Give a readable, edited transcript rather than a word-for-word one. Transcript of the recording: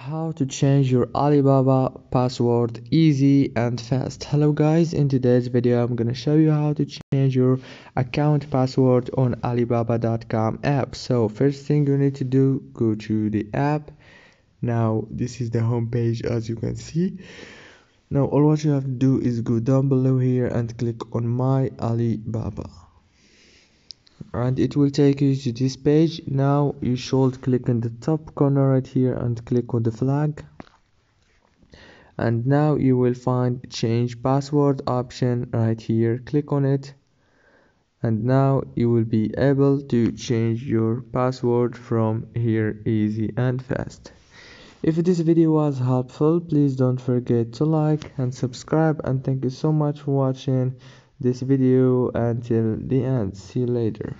How to change your Alibaba password easy and fast. Hello guys, in today's video I'm gonna show you how to change your account password on Alibaba.com app. So first thing you need to do, go to the app. Now this is the home page as you can see. Now all what you have to do is go down below here and click on my Alibaba, and it will take you to this page. Now you should click in the top corner right here and click on the flag, and now you will find change password option right here. Click on it, and now you will be able to change your password from here easy and fast. If this video was helpful, please don't forget to like and subscribe, and thank you so much for watching this video until the end. See you later.